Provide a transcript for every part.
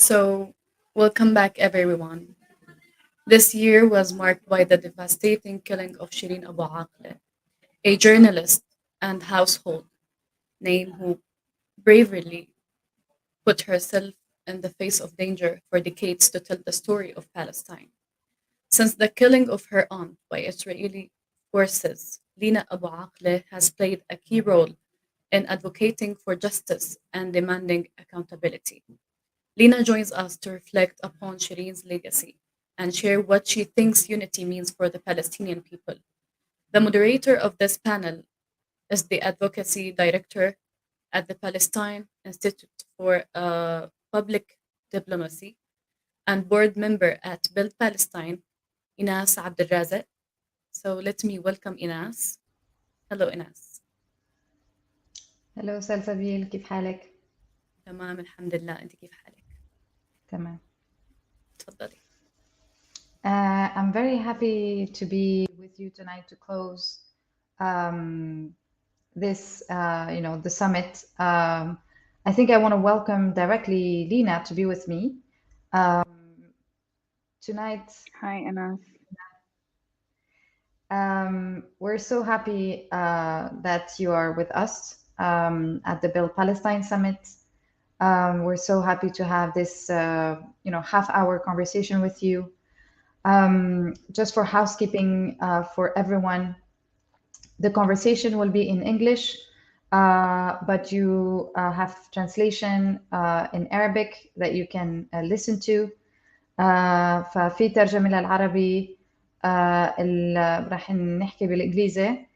So, welcome back, everyone. This year was marked by the devastating killing of Shireen Abu Akleh, a journalist and household name who bravely put herself in the face of danger for decades to tell the story of Palestine. Since the killing of her aunt by Israeli forces, Lina Abu Akleh has played a key role in advocating for justice and demanding accountability. Lina joins us to reflect upon Shireen's legacy and share what she thinks unity means for the Palestinian people. The moderator of this panel is the Advocacy Director at the Palestine Institute for Public Diplomacy and board member at Build Palestine, Inas Abdelrazak. So let me welcome Inas. Hello Inas. هلو سلسبيل، كيف حالك؟ تمام الحمد لله، انت كيف حالك؟ تمام. تفضلي. I'm very happy to be with you tonight to close this, the summit. I think I want to welcome directly Lina to be with me tonight. Hi, Anas. We're so happy that you are with us at the Build Palestine Summit. We're so happy to have this, half-hour conversation with you. Just for housekeeping for everyone, the conversation will be in English, but you have translation in Arabic that you can listen to. ففي ترجمة للعربي راح نحكي بالإنجليزي.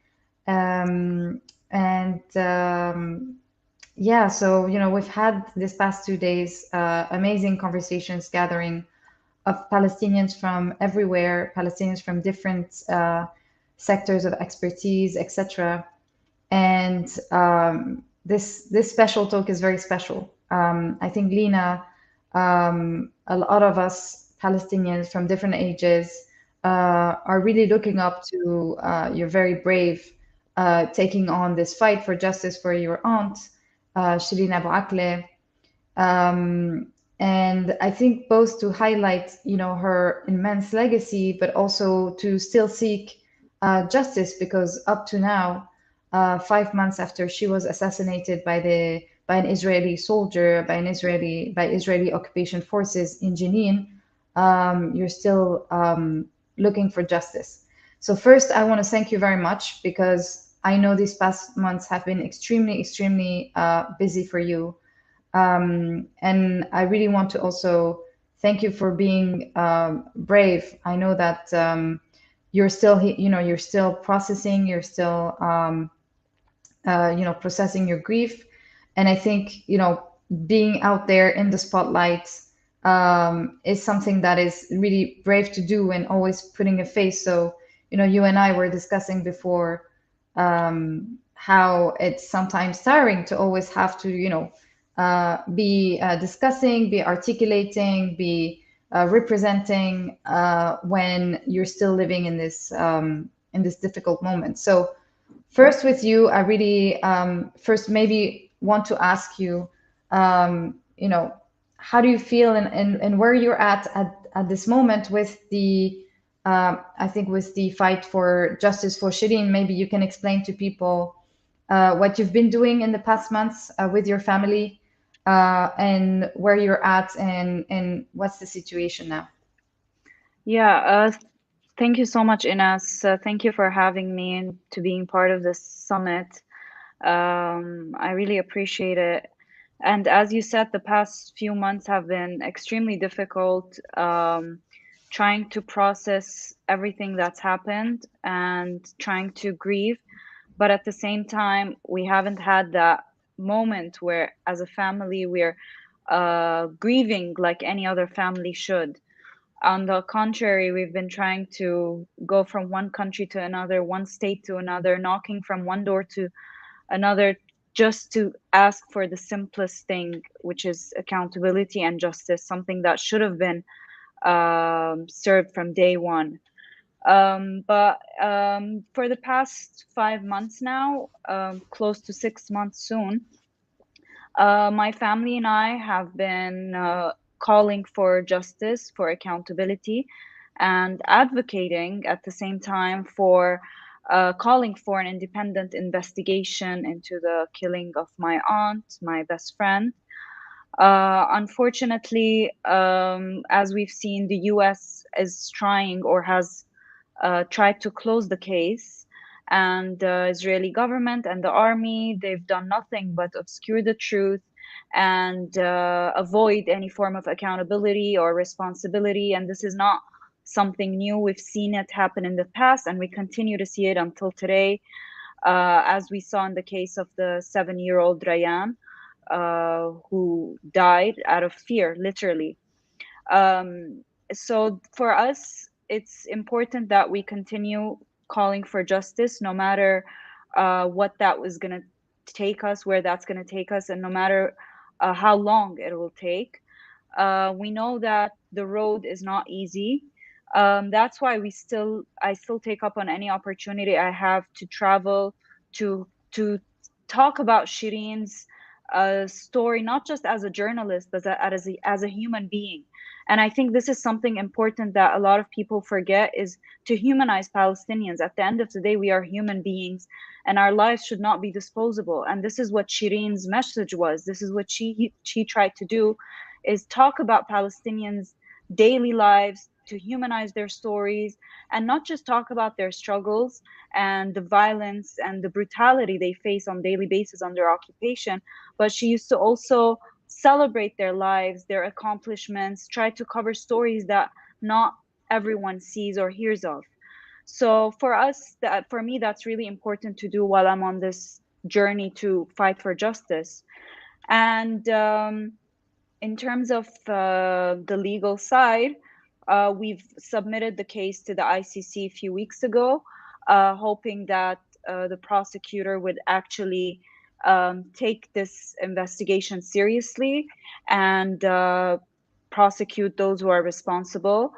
Yeah, so we've had this past 2 days amazing conversations gathering of Palestinians from everywhere, Palestinians from different sectors of expertise, etc. And this special talk is very special. I think Lina, a lot of us Palestinians from different ages are really looking up to you're very brave taking on this fight for justice for your aunt, Shireen Abu Akleh. And I think both to highlight, her immense legacy, but also to still seek justice, because up to now, 5 months after she was assassinated by an Israeli soldier, by Israeli occupation forces in Jenin, you're still looking for justice. So first, I want to thank you very much, because I know these past months have been extremely, extremely busy for you. And I really want to also thank you for being brave. I know that you're still, you're still processing, you're still, processing your grief. And I think, being out there in the spotlight is something that is really brave to do, and always putting a face. So, you and I were discussing before how it's sometimes tiring to always have to, be discussing, be articulating, be representing when you're still living in this difficult moment. So first, with you, I really first maybe want to ask you, how do you feel, and where you're at this moment with the I think with the fight for justice for Shireen. Maybe you can explain to people what you've been doing in the past months with your family, and where you're at, and what's the situation now. Yeah, thank you so much, Inas. Thank you for having me and to being part of this summit. I really appreciate it. And as you said, the past few months have been extremely difficult, trying to process everything that's happened and trying to grieve. But at the same time, we haven't had that moment where, as a family, we're grieving like any other family should. On the contrary, we've been trying to go from one country to another, one state to another, knocking from one door to another, just to ask for the simplest thing, which is accountability and justice, something that should have been served from day one. But for the past 5 months now, close to 6 months soon, my family and I have been calling for justice, for accountability, and advocating at the same time for calling for an independent investigation into the killing of my aunt, my best friend. Unfortunately, as we've seen, the US is trying or has tried to close the case, and the Israeli government and the army, they've done nothing but obscure the truth and avoid any form of accountability or responsibility. And this is not something new. We've seen it happen in the past, and we continue to see it until today, as we saw in the case of the 7-year-old Rayan, who died out of fear, literally. So for us, it's important that we continue calling for justice, no matter what that was going to take us, where that's going to take us, and no matter how long it will take. We know that the road is not easy. That's why I still take up on any opportunity I have to travel to talk about Shireen's story, not just as a journalist, but as a human being. And I think this is something important that a lot of people forget, is to humanize Palestinians. At the end of the day, we are human beings, and our lives should not be disposable. And this is what Shireen's message was. This is what she tried to do, is talk about Palestinians' daily lives, to humanize their stories, and not just talk about their struggles and the violence and the brutality they face on a daily basis under occupation, but she used to also celebrate their lives, their accomplishments, try to cover stories that not everyone sees or hears of. So for me, that's really important to do while I'm on this journey to fight for justice. And in terms of the legal side, we've submitted the case to the ICC a few weeks ago, hoping that the prosecutor would actually take this investigation seriously and prosecute those who are responsible,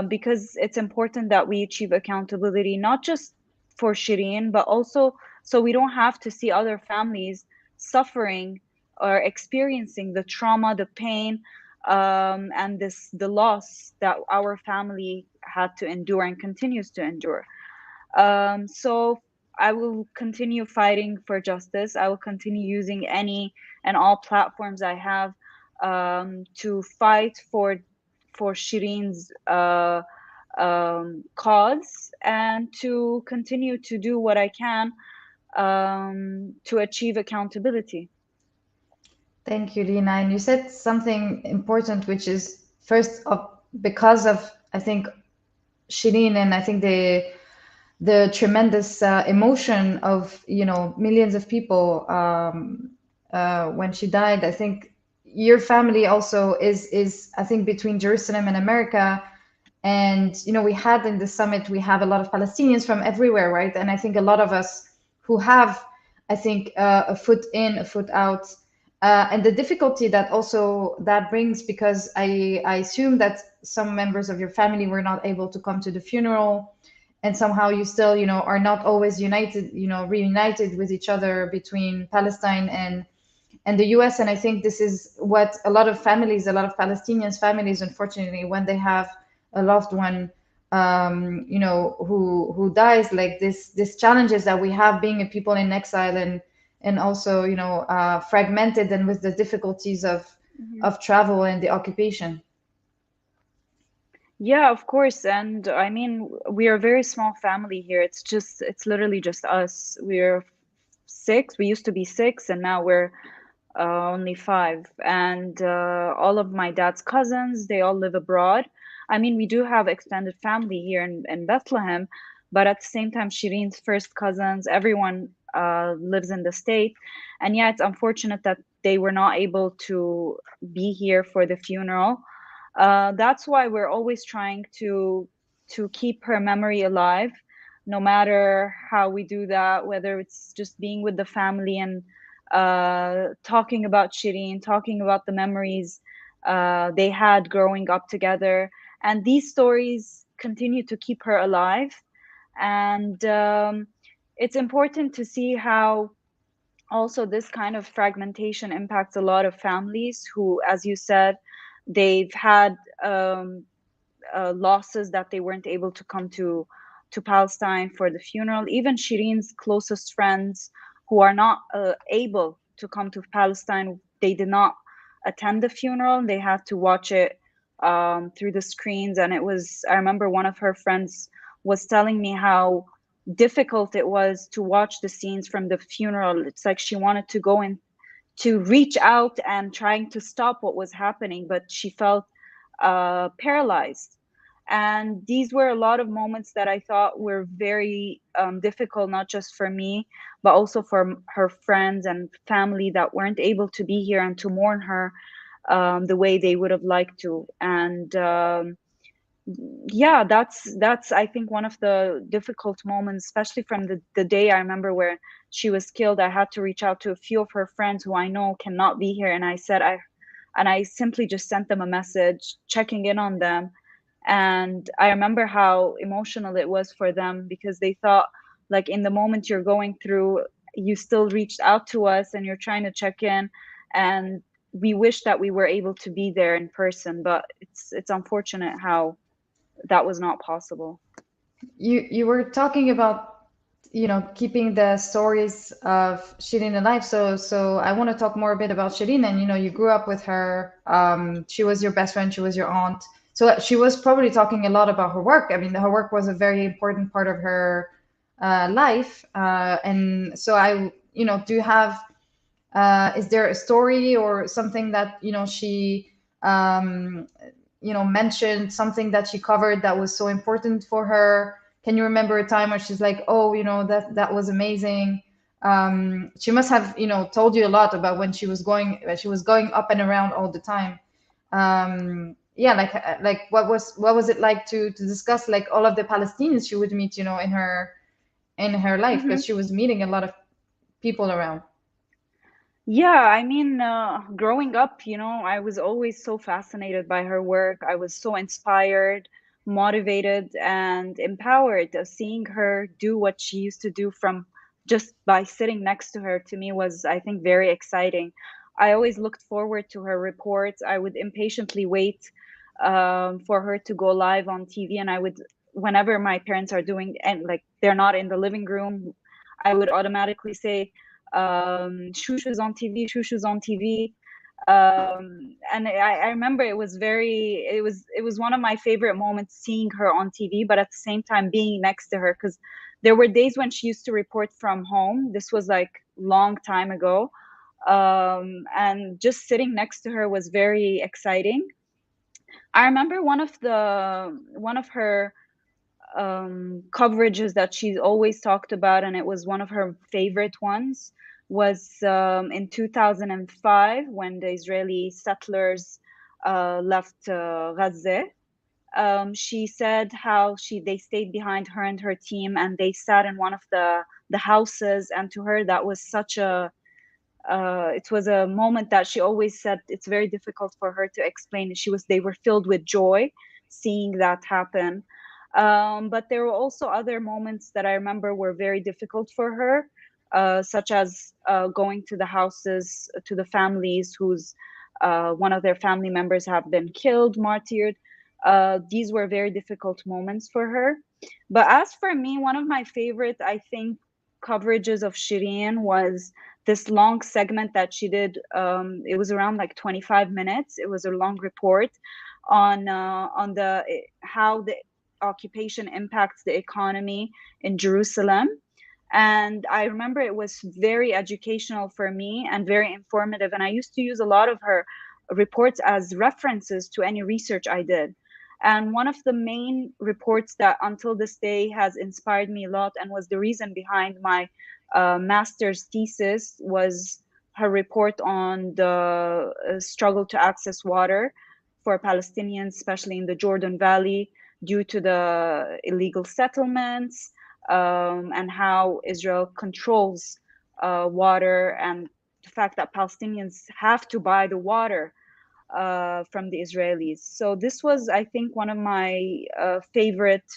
because it's important that we achieve accountability, not just for Shireen, but also so we don't have to see other families suffering or experiencing the trauma, the pain, and the loss that our family had to endure and continues to endure. So I will continue fighting for justice. I will continue using any and all platforms I have to fight for Shireen's cause, and to continue to do what I can to achieve accountability. Thank you, Lina. And you said something important, which is first because of, I think, Shireen, and I think the tremendous emotion of millions of people when she died. I think your family also is I think between Jerusalem and America, and we had in the summit, we have a lot of Palestinians from everywhere, right? And I think a lot of us who have, I think, a foot in, a foot out, and the difficulty that also that brings, because I assume that some members of your family were not able to come to the funeral, and somehow you still are not always united, reunited with each other between Palestine and the US. And I think this is what a lot of families, a lot of Palestinians families, unfortunately, when they have a loved one who dies, like this challenges that we have being a people in exile, and also fragmented, and with the difficulties of travel and the occupation. Yeah, of course. And I mean, we are a very small family here. It's literally just us. We're 6. We used to be 6, and now we're only 5. And all of my dad's cousins, they all live abroad. I mean, we do have extended family here in Bethlehem, but at the same time, Shireen's first cousins, everyone lives in the state. And yeah, it's unfortunate that they were not able to be here for the funeral. That's why we're always trying to keep her memory alive, no matter how we do that, whether it's just being with the family and talking about Shireen, talking about the memories they had growing up together. And these stories continue to keep her alive. And it's important to see how also this kind of fragmentation impacts a lot of families who, as you said, they've had losses that they weren't able to come to Palestine for the funeral. Even Shireen's closest friends who are not able to come to Palestine, they did not attend the funeral. They had to watch it through the screens. And it was, I remember one of her friends was telling me how difficult it was to watch the scenes from the funeral. It's like she wanted to go in to reach out and trying to stop what was happening, but she felt paralyzed. And these were a lot of moments that I thought were very difficult, not just for me, but also for her friends and family that weren't able to be here and to mourn her the way they would have liked to. And yeah, that's I think one of the difficult moments, especially from the day I remember where she was killed. I had to reach out to a few of her friends who I know cannot be here, and I simply just sent them a message checking in on them. And I remember how emotional it was for them, because they thought, like, in the moment you're going through, you still reached out to us and you're trying to check in, and we wish that we were able to be there in person, but it's unfortunate how that was not possible. You were talking about, keeping the stories of Shireen alive. So I want to talk more a bit about Shireen. And you grew up with her. She was your best friend. She was your aunt. So she was probably talking a lot about her work. I mean, her work was a very important part of her life. And so do you have? Is there a story or something that she mentioned, something that she covered that was so important for her? Can you remember a time where she's like, oh, that was amazing? She must have told you a lot about when she was going up and around all the time. Yeah, like what was it like to discuss like all of the Palestinians she would meet in her life, because she was meeting a lot of people around. Yeah, I mean, growing up, I was always so fascinated by her work. I was so inspired, motivated, and empowered. Seeing her do what she used to do from just by sitting next to her, to me was, I think, very exciting. I always looked forward to her reports. I would impatiently wait for her to go live on TV, and I would, whenever my parents are doing, and like they're not in the living room, I would automatically say, Shushu's on TV, Shushu's on TV. And I remember it was one of my favorite moments, seeing her on TV, but at the same time being next to her, because there were days when she used to report from home. This was like long time ago. And just sitting next to her was very exciting. I remember one of her coverages that she's always talked about, and it was one of her favorite ones, was in 2005 when the Israeli settlers left Gaza. She said how they stayed behind, her and her team, and they sat in one of the houses, and to her that was such a it was a moment that she always said it's very difficult for her to explain. They were filled with joy seeing that happen. But there were also other moments that I remember were very difficult for her, such as going to the houses, to the families whose one of their family members have been killed, martyred. These were very difficult moments for her. But as for me, one of my favorite, I think, coverages of Shireen was this long segment that she did. It was around like 25 minutes. It was a long report on the how the occupation impacts the economy in Jerusalem. And I remember it was very educational for me and very informative. And I used to use a lot of her reports as references to any research I did. And one of the main reports that until this day has inspired me a lot and was the reason behind my master's thesis was her report on the struggle to access water for Palestinians, especially in the Jordan Valley, due to the illegal settlements, and how Israel controls water, and the fact that Palestinians have to buy the water from the Israelis. So this was, I think, one of my favorite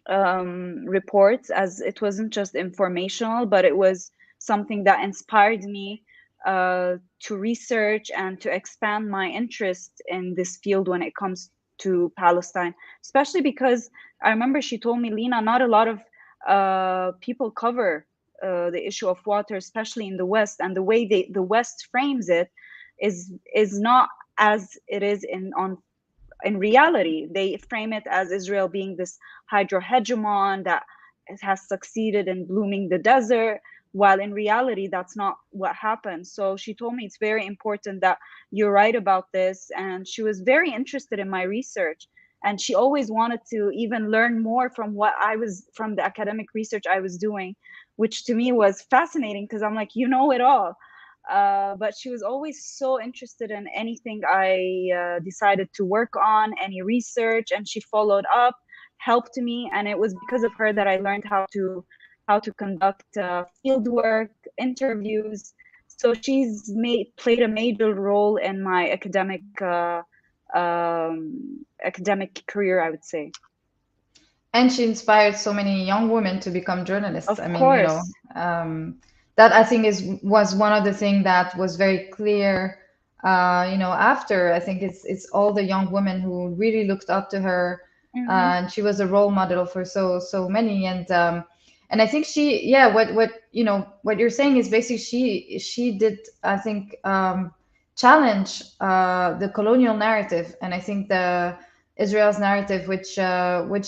reports, as it wasn't just informational, but it was something that inspired me to research and to expand my interest in this field when it comes to Palestine, especially because I remember she told me, Lina, not a lot of people cover the issue of water, especially in the West, and the way the West frames it is not as it is in reality. They frame it as Israel being this hydrohegemon that has succeeded in blooming the desert, while in reality that's not what happened. So she told me it's very important that you're right about this, and she was very interested in my research, and she always wanted to even learn more from from the academic research I was doing, which to me was fascinating because I'm like, you know it all. But she was always so interested in anything I decided to work on, any research, and she followed up, helped me, and it was because of her that I learned how to conduct field work, interviews. So she's played a major role in my academic career, I would say. And she inspired so many young women to become journalists. Of I mean, course. that I think was one of the things that was very clear. After I think it's all the young women who really looked up to her, and she was a role model for so many. And I think what you're saying is basically she did, I think, challenge the colonial narrative, and I think Israel's narrative, which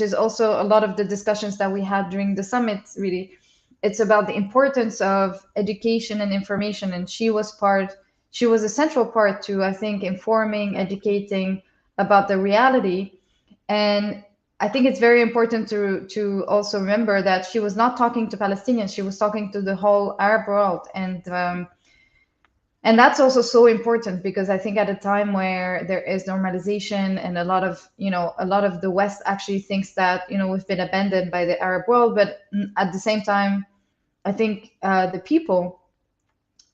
is also a lot of the discussions that we had during the summit. Really, it's about the importance of education and information, and she was a central part to, I think, informing, educating about the reality. And I think it's very important to also remember that she was not talking to Palestinians; she was talking to the whole Arab world, and that's also so important because I think at a time where there is normalization and a lot of the West actually thinks that we've been abandoned by the Arab world, but at the same time, I think the people,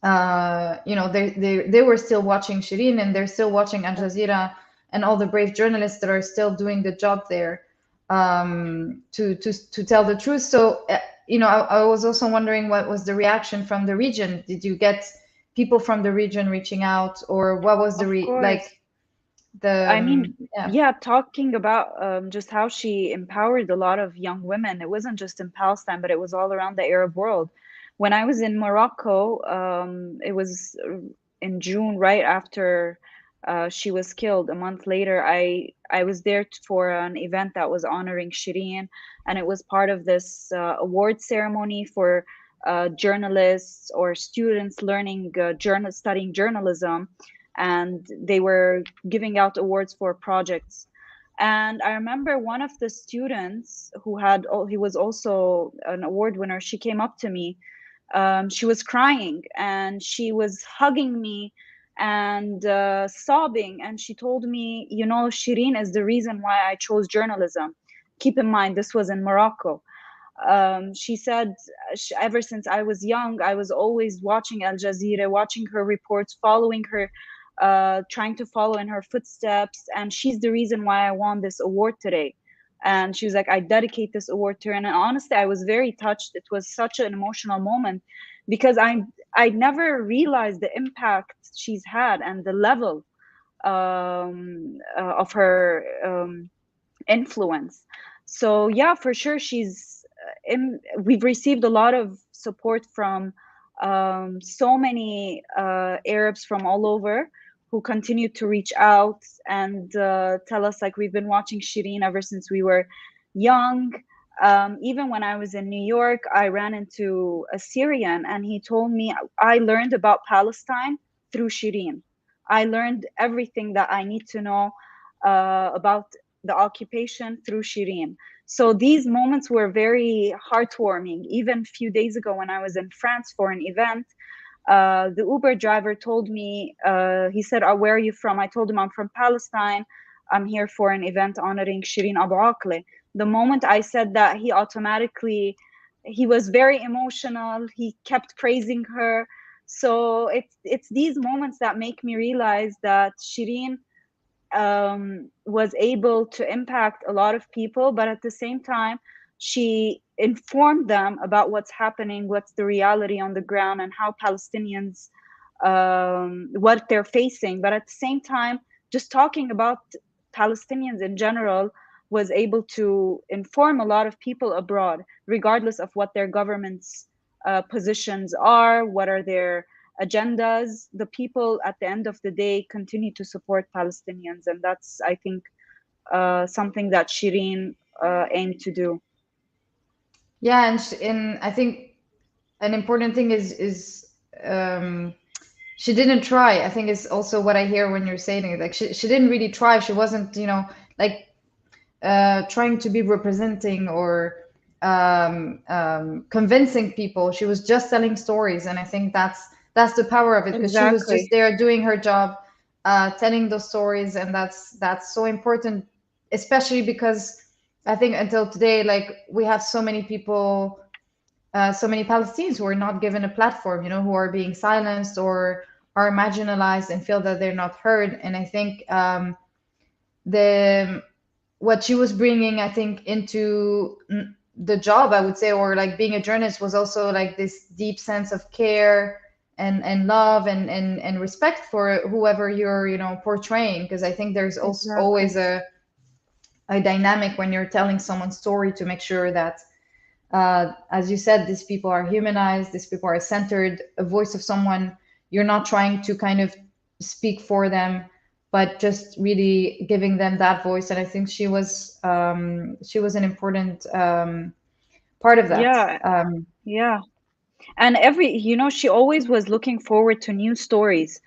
they were still watching Shireen, and they're still watching Al Jazeera and all the brave journalists that are still doing the job there, to tell the truth. So I was also wondering what was the reaction from the region. Did you get people from the region reaching out, or what was the talking about just how she empowered a lot of young women. It wasn't just in Palestine, but it was all around the Arab world. When I was in Morocco, it was in June, right after she was killed. A month later, I was there for an event that was honoring Shireen, and it was part of this award ceremony for journalists or students learning studying journalism, and they were giving out awards for projects. And I remember one of the students he was also an award winner. She came up to me. She was crying and she was hugging me and sobbing. And she told me, Shireen is the reason why I chose journalism. Keep in mind, this was in Morocco. She said, ever since I was young, I was always watching Al Jazeera, watching her reports, following her, trying to follow in her footsteps. And she's the reason why I won this award today. And she was like, I dedicate this award to her. And honestly, I was very touched. It was such an emotional moment because I never realized the impact she's had and the level of her influence. So yeah, for sure, we've received a lot of support from so many Arabs from all over who continue to reach out and tell us, like, we've been watching Shireen ever since we were young. Even when I was in New York, I ran into a Syrian and he told me, I learned about Palestine through Shireen. I learned everything that I need to know about the occupation through Shireen. So these moments were very heartwarming. Even a few days ago when I was in France for an event, the Uber driver told me, he said, where are you from? I told him I'm from Palestine. I'm here for an event honoring Shireen Abu Akleh. The moment I said that, he was very emotional. He kept praising her. So it's these moments that make me realize that Shireen was able to impact a lot of people, but at the same time, she informed them about what's happening, what's the reality on the ground, and how Palestinians what they're facing. But at the same time, just talking about Palestinians in general was able to inform a lot of people abroad, regardless of what their government's positions are, what are their agendas. The people at the end of the day continue to support Palestinians, and that's, I think, something that Shireen aimed to do. Yeah, and I think an important thing is she didn't try. I think it's also what I hear when you're saying it. Like she didn't really try. She wasn't, like trying to be representing or convincing people. She was just telling stories, and I think that's the power of it, because she was just Exactly. there doing her job, telling those stories, and that's so important, especially because I think until today, like we have so many people, so many Palestinians who are not given a platform, who are being silenced or are marginalized and feel that they're not heard. And I think the what she was bringing, I think, into the job, I would say, or like being a journalist, was also like this deep sense of care and love and respect for whoever you're, portraying. Because I think there's also Exactly. always a dynamic when you're telling someone's story to make sure that, as you said, these people are humanized, these people are centered, a voice of someone. You're not trying to kind of speak for them, but just really giving them that voice. And I think she was an important part of that. Yeah, yeah. And she always was looking forward to new stories.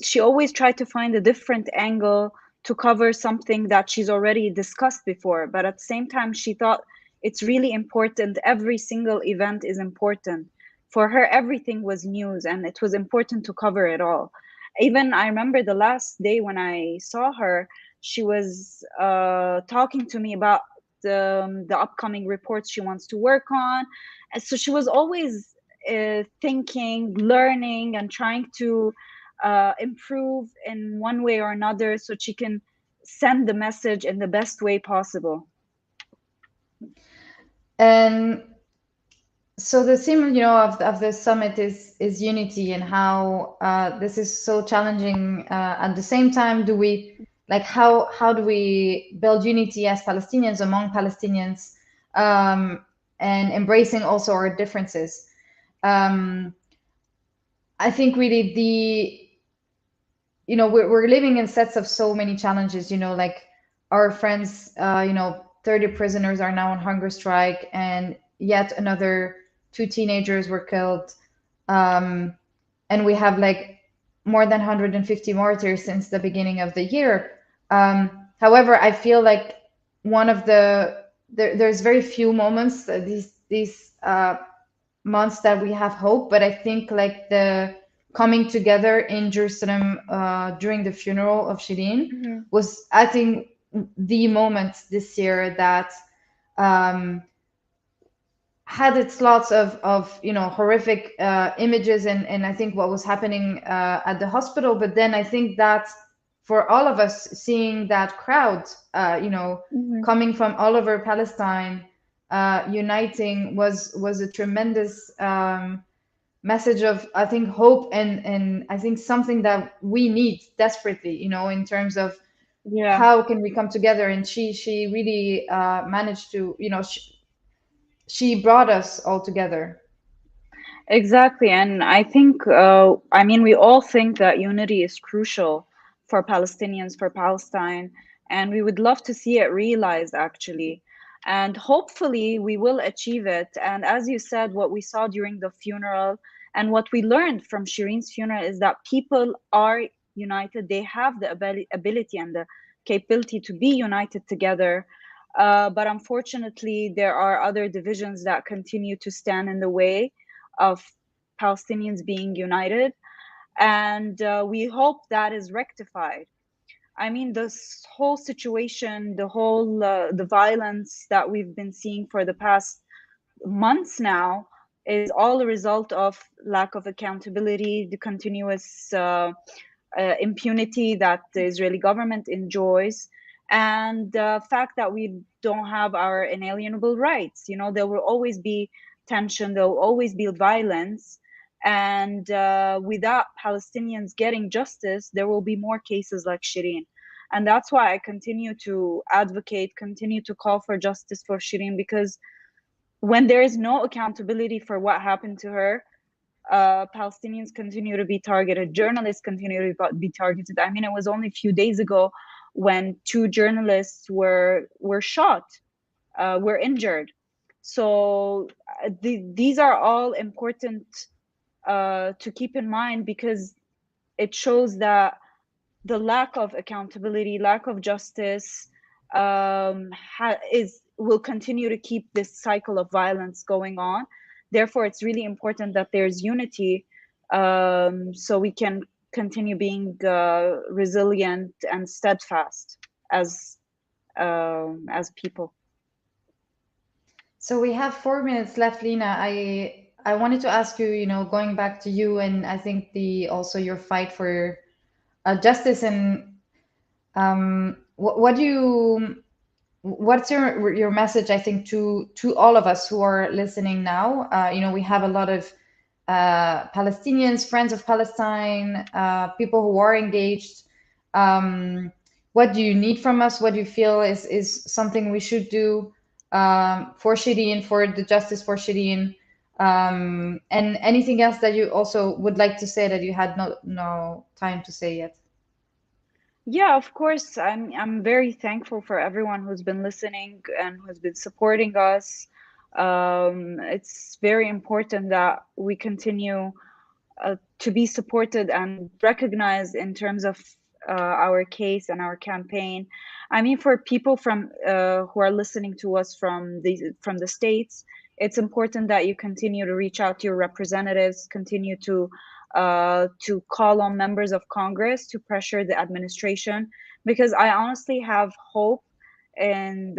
She always tried to find a different angle to cover something that she's already discussed before. But at the same time, she thought it's really important. Every single event is important. For her, everything was news, and it was important to cover it all. Even I remember the last day when I saw her, she was talking to me about the upcoming reports she wants to work on. And so she was always thinking, learning, and trying to improve in one way or another so she can send the message in the best way possible. And so the theme, of the summit is unity, and how this is so challenging. At the same time, do we like how do we build unity as Palestinians, among Palestinians, and embracing also our differences? Um, I think really we're living in sets of so many challenges. Like our friends, 30 prisoners are now on hunger strike, and yet another two teenagers were killed. And we have like more than 150 martyrs since the beginning of the year. However, I feel like one of there's very few moments, these months, that we have hope. But I think like the coming together in Jerusalem during the funeral of Shireen Mm-hmm. was, I think, the moment this year that had its lots of horrific images, and I think what was happening at the hospital. But then I think that for all of us, seeing that crowd, Mm-hmm. coming from all over Palestine, uniting, was a tremendous message of, I think, hope, and I think something that we need desperately, in terms of Yeah. how can we come together. And she really managed to, she brought us all together. Exactly. And I think, we all think that unity is crucial for Palestinians, for Palestine, and we would love to see it realized, actually. And hopefully we will achieve it. And as you said, what we saw during the funeral and what we learned from Shireen's funeral is that people are united. They have the ability and the capability to be united together. But unfortunately, there are other divisions that continue to stand in the way of Palestinians being united. And we hope that is rectified. This whole situation, the violence that we've been seeing for the past months now is all a result of lack of accountability, the continuous impunity that the Israeli government enjoys, and the fact that we don't have our inalienable rights. There will always be tension, there will always be violence, And without Palestinians getting justice, there will be more cases like Shireen. And that's why I continue to advocate, continue to call for justice for Shireen, because when there is no accountability for what happened to her, Palestinians continue to be targeted, journalists continue to be targeted. I mean, it was only a few days ago when 2 journalists were shot, were injured. So these are all important to keep in mind, because it shows that the lack of accountability, lack of justice, will continue to keep this cycle of violence going on. Therefore, it's really important that there's unity, so we can continue being resilient and steadfast as people. So we have 4 minutes left, Lina. I wanted to ask you, you know, going back to you, and I think also your fight for justice, and what do you, what's your message, I think, to all of us who are listening now? You know, we have a lot of Palestinians, friends of Palestine, people who are engaged. What do you need from us? What do you feel is something we should do for Shireen, for the justice for Shireen, and anything else that you also would like to say that you had no time to say yet? Yeah, of course. I'm very thankful for everyone who's been listening and who's been supporting us. It's very important that we continue to be supported and recognized in terms of our case and our campaign. I mean, for people from who are listening to us from the States, it's important that you continue to reach out to your representatives, continue to call on members of Congress to pressure the administration, because I honestly have hope in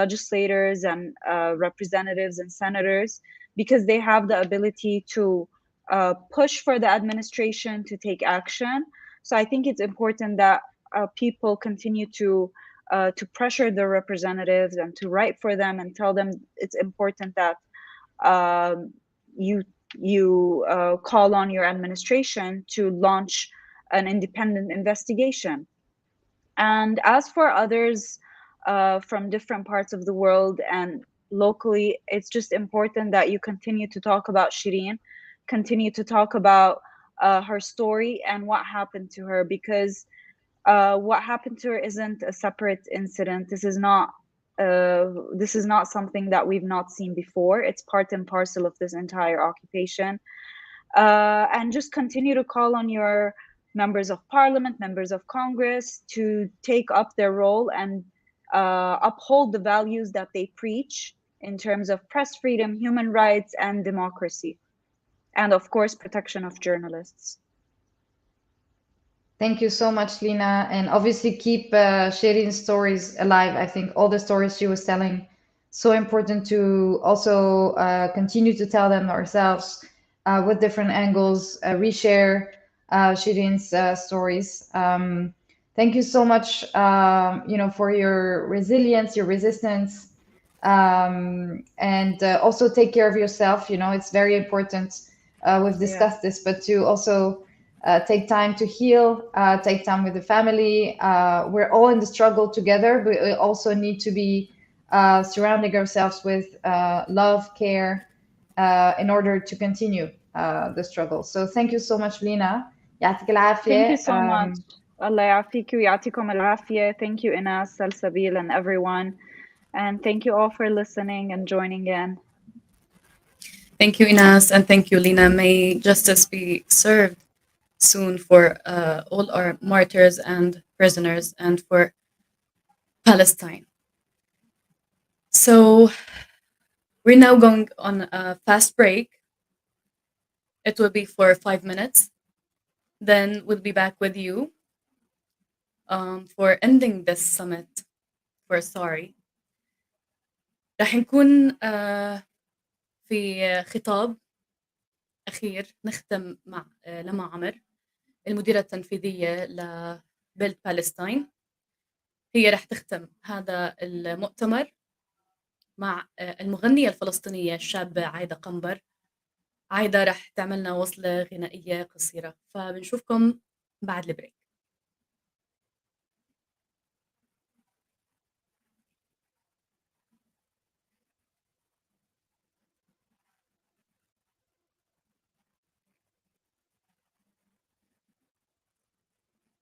legislators and representatives and senators, because they have the ability to push for the administration to take action. So I think it's important that people continue to pressure their representatives and to write for them and tell them it's important that you call on your administration to launch an independent investigation. And as for others from different parts of the world and locally, it's just important that you continue to talk about Shireen, continue to talk about her story and what happened to her, because what happened to her isn't a separate incident. This is not something that we've not seen before. It's part and parcel of this entire occupation. And just continue to call on your members of parliament, members of Congress to take up their role and uphold the values that they preach in terms of press freedom, human rights, and democracy. And of course, protection of journalists. Thank you so much, Lina. And obviously keep Shireen's stories alive. I think all the stories she was telling, so important to also continue to tell them ourselves with different angles, reshare Shireen's stories. Thank you so much, for your resilience, your resistance, and also take care of yourself. It's very important. We've discussed this, but to also take time to heal, take time with the family. We're all in the struggle together, but we also need to be surrounding ourselves with love, care, in order to continue the struggle. So thank you so much, Lina. يعطيك العافية. Thank you so much. Allah يعافيك ويعطيكم العافية. Thank you, Inas, Salsabil, and everyone. And thank you all for listening and joining in. Thank you, Inas, and thank you, Lina. May justice be served soon for all our martyrs and prisoners and for Palestine. So we're now going on a fast break. It will be for 5 minutes. Then we'll be back with you for ending this summit for sorry. رح نكون في خطاب أخير نختم مع لما عمر المديرة التنفيذية لBuildPalestine. هي رح تختم هذا المؤتمر مع المغنية الفلسطينية الشابة عايدة قنبر عايدة رح تعملنا وصلة غنائية قصيرة، فبنشوفكم بعد البريك.